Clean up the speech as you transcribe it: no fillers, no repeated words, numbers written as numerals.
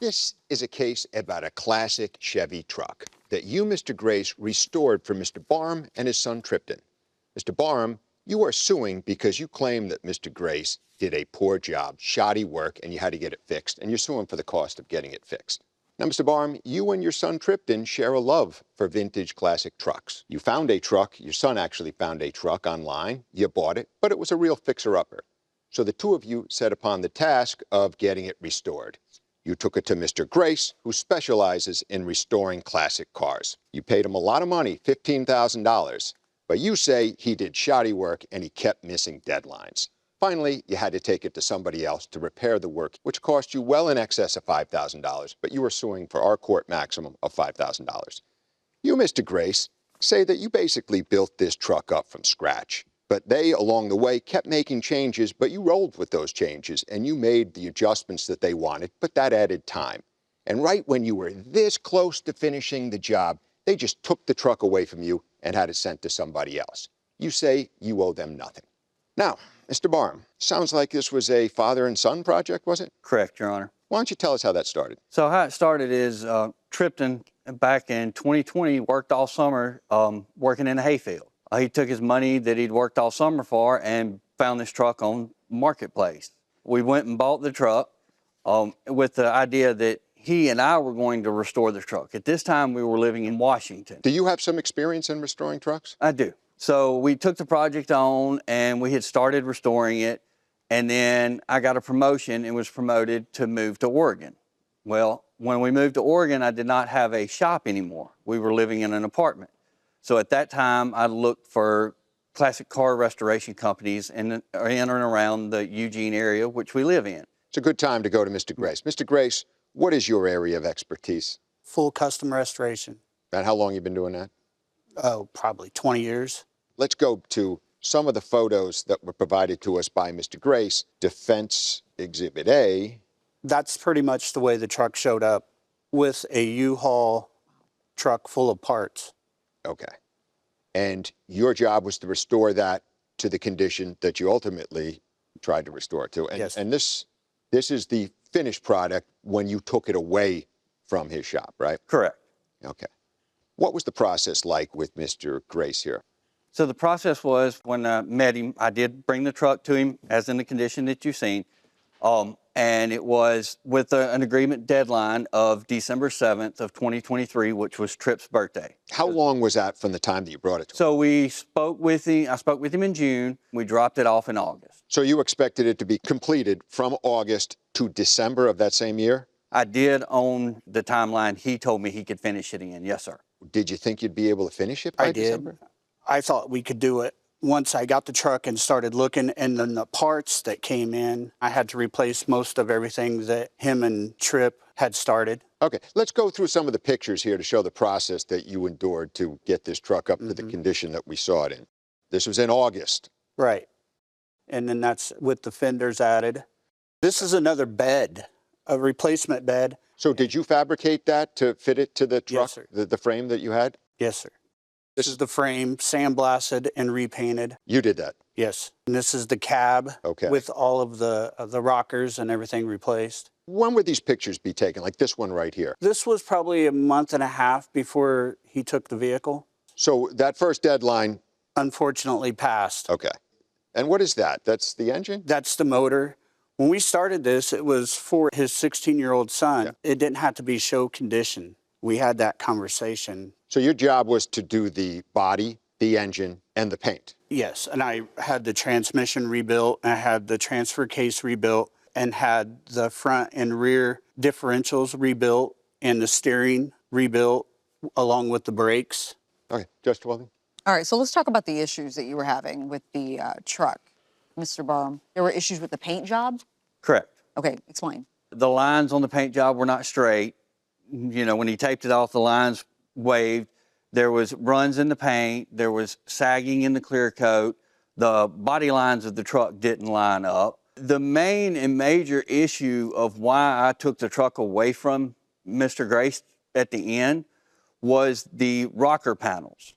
This is a case about a classic Chevy truck that you, Mr. Grace, restored for Mr. Barham and his son Tripton. Mr. Barham, you are suing because you claim that Mr. Grace did a poor job, shoddy work, and you had to get it fixed, and you're suing for the cost of getting it fixed. Now, Mr. Barham, you and your son Tripton share a love for vintage classic trucks. You found a truck, your son actually found a truck online, you bought it, but it was a real fixer-upper. So the two of you set upon the task of getting it restored. You took it to Mr. Grace, who specializes in restoring classic cars. You paid him a lot of money, $15,000, but you say he did shoddy work and he kept missing deadlines. Finally, you had to take it to somebody else to repair the work, which cost you well in excess of $5,000, but you were suing for our court maximum of $5,000. You, Mr. Grace, say that you basically built this truck up from scratch. But they, along the way, kept making changes, but you rolled with those changes, and you made the adjustments that they wanted, but that added time. And right when you were this close to finishing the job, they just took the truck away from you and had it sent to somebody else. You say you owe them nothing. Now, Mr. Barham, sounds like this was a father and son project, was it? Correct, Your Honor. Why don't you tell us how that started? So how it started is Tripton, back in 2020, worked all summer working in a hayfield. He took his money that he'd worked all summer for and found this truck on Marketplace. We went and bought the truck with the idea that he and I were going to restore the truck. At this time, we were living in Washington. Do you have some experience in restoring trucks? I do. So we took the project on and we had started restoring it. And then I got a promotion and was promoted to move to Oregon. Well, when we moved to Oregon, I did not have a shop anymore. We were living in an apartment. So at that time, I looked for classic car restoration companies in and around the Eugene area, which we live in. It's a good time to go to Mr. Grace. Mr. Grace, what is your area of expertise? Full custom restoration. And how long have you been doing that? Oh, probably 20 years. Let's go to some of the photos that were provided to us by Mr. Grace. Defense Exhibit A. That's pretty much the way the truck showed up, with a U-Haul truck full of parts. Okay. And your job was to restore that to the condition that you ultimately tried to restore it to. And, yes. And this is the finished product when you took it away from his shop, right? Correct. Okay. What was the process like with Mr. Grace here? So the process was, when I met him, I did bring the truck to him as in the condition that you've seen. And it was with an agreement deadline of December 7th of 2023, which was Tripp's birthday. How long was that from the time that you brought it to him? So we spoke with him, I spoke with him in June. We dropped it off in August. So you expected it to be completed from August to December of that same year? I did on the timeline he told me he could finish it in, yes, sir. Did you think you'd be able to finish it by December? I thought we could do it. Once I got the truck and started looking, and then the parts that came in, I had to replace most of everything that him and Tripp had started. Okay, let's go through some of the pictures here to show the process that you endured to get this truck up to the condition that we saw it in. This was in August. Right. And then that's with the fenders added. This is another bed, a replacement bed. So did you fabricate that to fit it to the truck, Yes, sir. the frame that you had? Yes, sir. This is the frame, sandblasted and repainted. You did that? Yes. And this is the cab with all of the rockers and everything replaced. When would these pictures be taken, like this one right here? This was probably a month and a half before he took the vehicle. So that first deadline? Unfortunately passed. Okay. And what is that? That's the engine? That's the motor. When we started this, it was for his 16-year-old son. Yeah. It didn't have to be show condition. We had that conversation. So your job was to do the body, the engine, and the paint? Yes, and I had the transmission rebuilt, I had the transfer case rebuilt, and had the front and rear differentials rebuilt, and the steering rebuilt, along with the brakes. Okay, Judge Welding. All right, so let's talk about the issues that you were having with the truck, Mr. Barham. There were issues with the paint job? Correct. Okay, explain. The lines on the paint job were not straight. You know, when he taped it off, the lines waved. There was runs in the paint. There was sagging in the clear coat. The body lines of the truck didn't line up. The main and major issue of why I took the truck away from Mr. Grace at the end was the rocker panels.